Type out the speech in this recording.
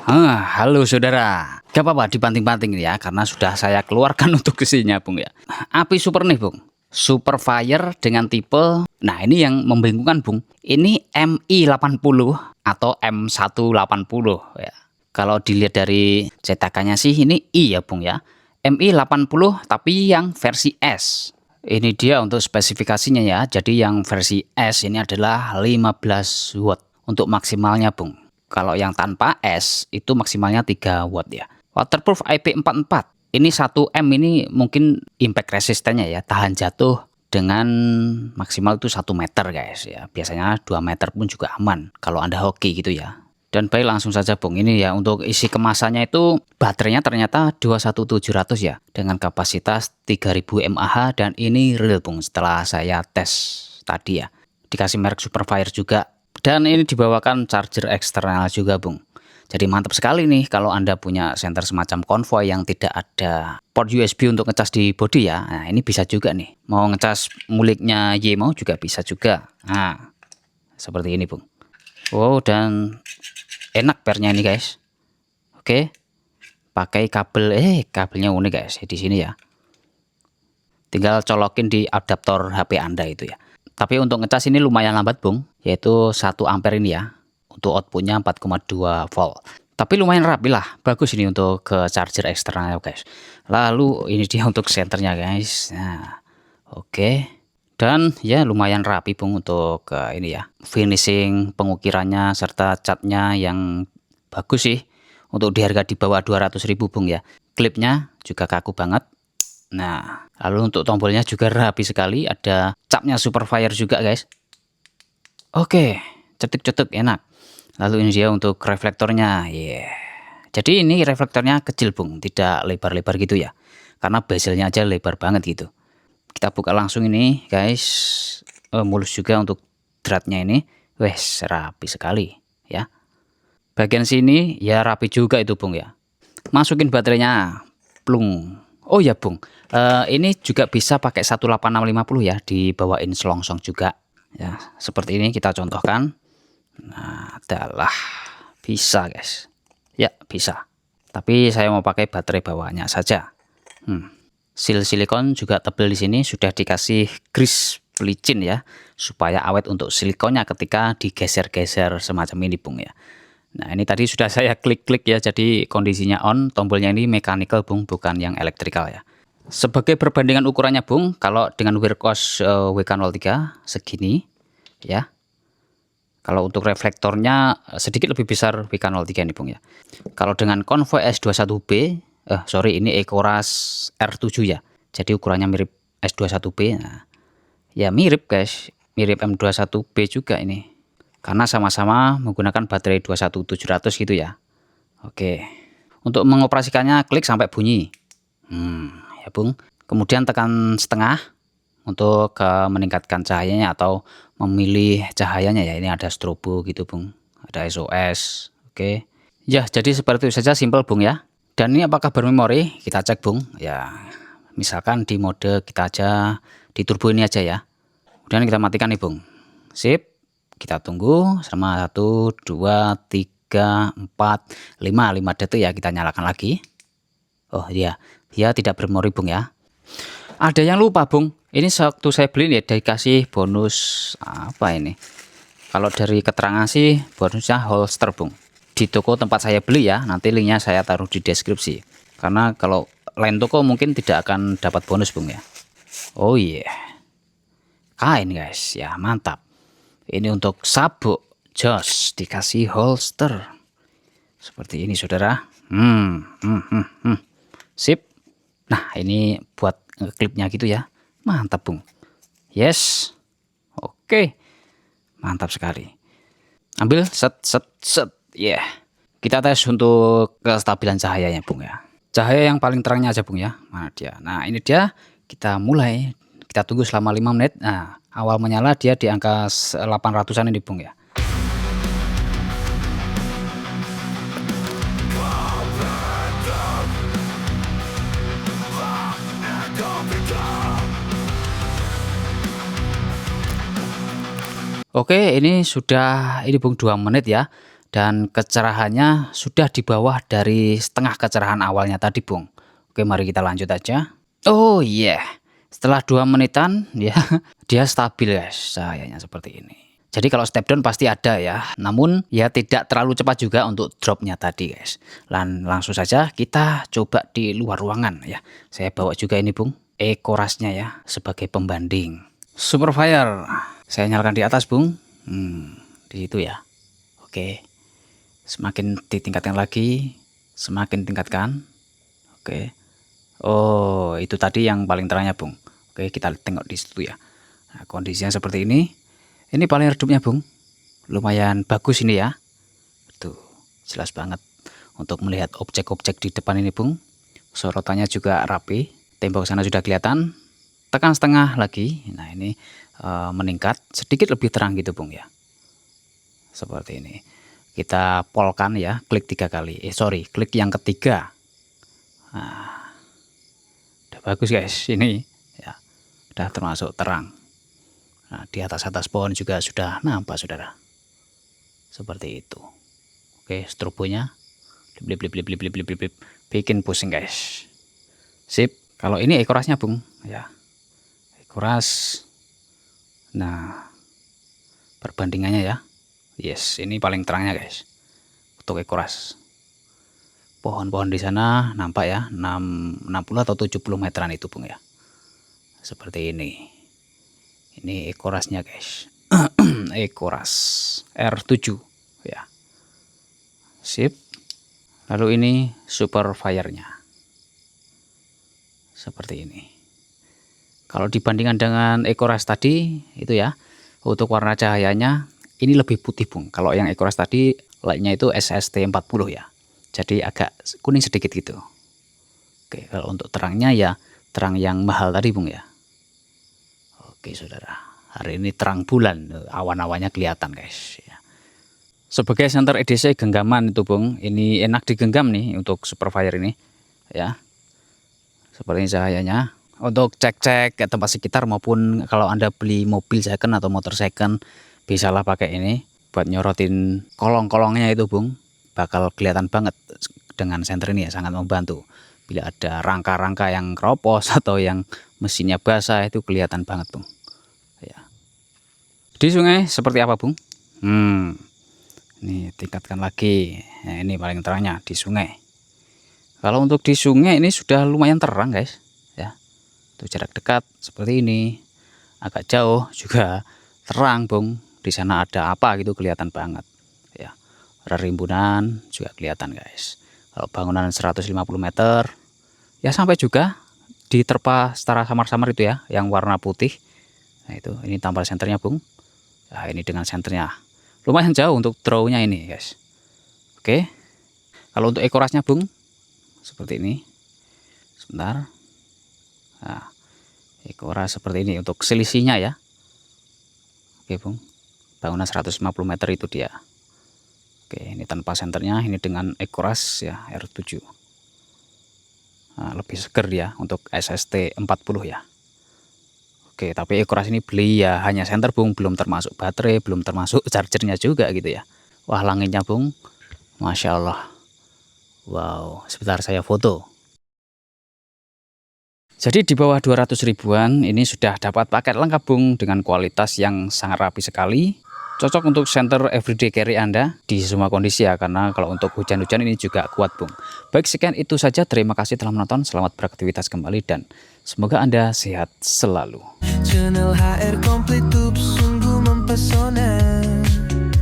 Halo saudara, gak apa-apa dibanting-banting ya, karena sudah saya keluarkan untuk isinya Bung ya. Api super nih Bung, super fire dengan tipe, nah ini yang membingungkan Bung, ini MI80 atau M180 ya. Kalau dilihat dari cetakannya sih ini I ya Bung ya, MI80 tapi yang versi S. Ini dia untuk spesifikasinya ya, jadi yang versi S ini adalah 15 watt untuk maksimalnya Bung. Kalau yang tanpa S itu maksimalnya 3 watt ya. Waterproof IP44. Ini 1M ini mungkin impact resistennya ya, tahan jatuh dengan maksimal itu 1 meter guys ya. Biasanya 2 meter pun juga aman kalau Anda hoki gitu ya. Dan baik langsung saja Bung, ini ya untuk isi kemasannya itu baterainya ternyata 21700 ya, dengan kapasitas 3000 mAh, dan ini real Bung setelah saya tes tadi ya. Dikasih merek Superfire juga. Dan ini dibawakan charger eksternal juga Bung. Jadi mantap sekali nih kalau Anda punya senter semacam konvoy yang tidak ada port USB untuk ngecas di bodi ya. Nah ini bisa juga nih. Mau ngecas muliknya Yemo juga bisa juga. Nah seperti ini Bung. Wow, dan enak pernya ini guys. Oke. Pakai kabelnya unik guys di sini ya. Tinggal colokin di adaptor HP Anda itu ya. Tapi untuk ngecas ini lumayan lambat Bung, yaitu 1 ampere ini ya. Untuk outputnya 4,2 volt. Tapi lumayan rapi lah, bagus ini untuk ke charger eksternal guys. Lalu ini dia untuk senternya guys. Nah, oke. Dan ya lumayan rapi Bung untuk ini ya. Finishing pengukirannya serta catnya yang bagus sih. Untuk di harga di bawah 200.000 Bung ya. Klipnya juga kaku banget. Nah, lalu untuk tombolnya juga rapi sekali, ada capnya Superfire juga guys. Oke, cetek-cetek enak. Lalu ini dia untuk reflektornya, Jadi ini reflektornya kecil Bung, tidak lebar-lebar gitu ya, karena bezelnya aja lebar banget gitu. Kita buka langsung ini guys, mulus juga untuk dratnya ini, wes rapi sekali ya. Bagian sini ya rapi juga itu Bung ya. Masukin baterainya, plung. Oh ya Bung, ini juga bisa pakai 18650 ya, dibawain selongsong juga ya. Seperti ini kita contohkan. Nah adalah bisa guys ya, bisa, tapi saya mau pakai baterai bawaannya saja. Seal silikon juga tebal di sini, sudah dikasih grease pelicin ya, supaya awet untuk silikonnya ketika digeser-geser semacam ini Bung ya. Nah ini tadi sudah saya klik-klik ya, jadi kondisinya on, tombolnya ini mechanical Bung, bukan yang elektrikal ya. Sebagai perbandingan ukurannya Bung, kalau dengan Wircos WK03 segini ya. Kalau untuk reflektornya sedikit lebih besar WK03 nih Bung ya. Kalau dengan Convoy S21B, ini Ecoras R7 ya. Jadi ukurannya mirip S21B. Nah, ya mirip guys, mirip M21B juga ini. Karena sama-sama menggunakan baterai 21700 gitu ya. Oke. Untuk mengoperasikannya klik sampai bunyi. Ya Bung. Kemudian tekan setengah untuk meningkatkan cahayanya atau memilih cahayanya ya. Ini ada strobo gitu Bung, ada SOS. Oke ya, jadi seperti itu saja, simple Bung ya. Dan ini apakah bermemori, kita cek Bung ya. Misalkan di mode kita aja di turbo ini aja ya. Kemudian kita matikan nih Bung. Sip, kita tunggu selama 1 2 3 4 5 detik ya, kita nyalakan lagi. Oh iya, dia tidak bermemori Bung ya. Ada yang lupa Bung, ini waktu saya beli ya dikasih bonus apa ini. Kalau dari keterangan sih bonusnya holster Bung. Di toko tempat saya beli ya, nanti linknya saya taruh di deskripsi. Karena kalau lain toko mungkin tidak akan dapat bonus Bung ya. Oh iya, kain guys ya, mantap. Ini untuk sabuk, jos, dikasih holster. Seperti ini saudara. Sip. Nah ini buat klipnya gitu ya, mantap Bung. Yes, oke, mantap sekali. Ambil set ya. Kita tes untuk kestabilan cahayanya Bung ya. Cahaya yang paling terangnya aja Bung ya. Mana dia? Nah ini dia. Kita mulai, kita tunggu selama 5 menit. Nah awal menyala dia di angka 800an ini Bung ya. Oke, ini sudah Bung 2 menit ya. Dan kecerahannya sudah di bawah dari setengah kecerahan awalnya tadi, Bung. Oke, mari kita lanjut aja. Oh iya, setelah 2 menitan ya dia stabil guys, cahayanya seperti ini. Jadi kalau step down pasti ada ya, namun ya tidak terlalu cepat juga untuk dropnya tadi guys. Dan langsung saja kita coba di luar ruangan ya. Saya bawa juga ini Bung, Ekorasnya ya sebagai pembanding. Superfire, saya nyalakan di atas Bung, di situ ya. Oke, semakin ditingkatkan lagi, semakin tingkatkan. Oke. Oh, itu tadi yang paling terangnya, Bung. Oke, kita tengok di situ ya. Nah, kondisinya seperti ini. Ini paling redupnya, Bung. Lumayan bagus ini ya. Tuh, jelas banget untuk melihat objek-objek di depan ini, Bung. Sorotannya juga rapi. Tembok sana sudah kelihatan. Tekan setengah lagi. Nah, ini meningkat sedikit lebih terang gitu, Bung ya. Seperti ini. Kita polkan ya, klik 3 kali. Klik yang ketiga. Nah, bagus guys, ini ya udah termasuk terang. Nah, di atas pohon juga sudah nampak saudara, seperti itu. Oke, strobonya bikin pusing guys. Sip. Kalau ini ekorasnya Bung ya, ekoras. Nah, perbandingannya ya, yes, ini paling terangnya guys untuk ekoras. Pohon-pohon di sana nampak ya, 60 atau 70 meteran itu Bung ya. Seperti ini. Ini ekorasnya guys. Ekoras R7 ya. Sip. Lalu ini Superfire-nya. Seperti ini. Kalau dibandingkan dengan ekoras tadi itu ya, untuk warna cahayanya ini lebih putih Bung. Kalau yang ekoras tadi lightnya itu SST40 ya. Jadi agak kuning sedikit gitu. Oke, kalau untuk terangnya ya terang yang mahal tadi Bung ya. Oke saudara, hari ini terang bulan, awan-awannya kelihatan guys ya. Sebagai center EDC genggaman itu Bung, ini enak digenggam nih untuk Superfire ini ya. Seperti ini cahayanya. Untuk cek-cek ke tempat sekitar maupun kalau Anda beli mobil second atau motor second, bisalah pakai ini buat nyorotin kolong-kolongnya itu Bung. Bakal kelihatan banget dengan senter ini ya, sangat membantu. Bila ada rangka-rangka yang keropos atau yang mesinnya basah itu kelihatan banget Bung ya. Di sungai seperti apa Bung? Ini tingkatkan lagi. Nah, ini paling terangnya di sungai. Kalau untuk di sungai ini sudah lumayan terang guys ya. Untuk jarak dekat seperti ini, agak jauh juga terang Bung. Di sana ada apa gitu kelihatan banget ya. Rimbunan juga kelihatan guys. Kalau bangunan 150 meter ya sampai juga diterpa secara samar-samar itu ya, yang warna putih. Nah itu, ini tambal senternya Bung. Nah ini dengan senternya lumayan jauh untuk drawnya ini guys. Oke, kalau untuk ekorasnya Bung seperti ini. Sebentar. Nah, ekoras seperti ini untuk selisihnya ya. Oke Bung, bangunan 150 meter itu dia. Oke, ini tanpa senternya, ini dengan ekoras ya R7. Nah, lebih seger ya untuk SST40 ya. Oke, tapi ekoras ini beli ya hanya senter Bung, belum termasuk baterai, belum termasuk chargernya juga gitu ya. Wah, langitnya Bung, Masya Allah. Wow, sebentar saya foto. Jadi di bawah 200 ribuan ini sudah dapat paket lengkap Bung dengan kualitas yang sangat rapi sekali. Cocok untuk center everyday carry Anda di semua kondisi ya, karena kalau untuk hujan-hujan ini juga kuat Bung. Baik, sekian itu saja, terima kasih telah menonton, selamat beraktivitas kembali dan semoga Anda sehat selalu. Channel HR Komplit sungguh mempesona.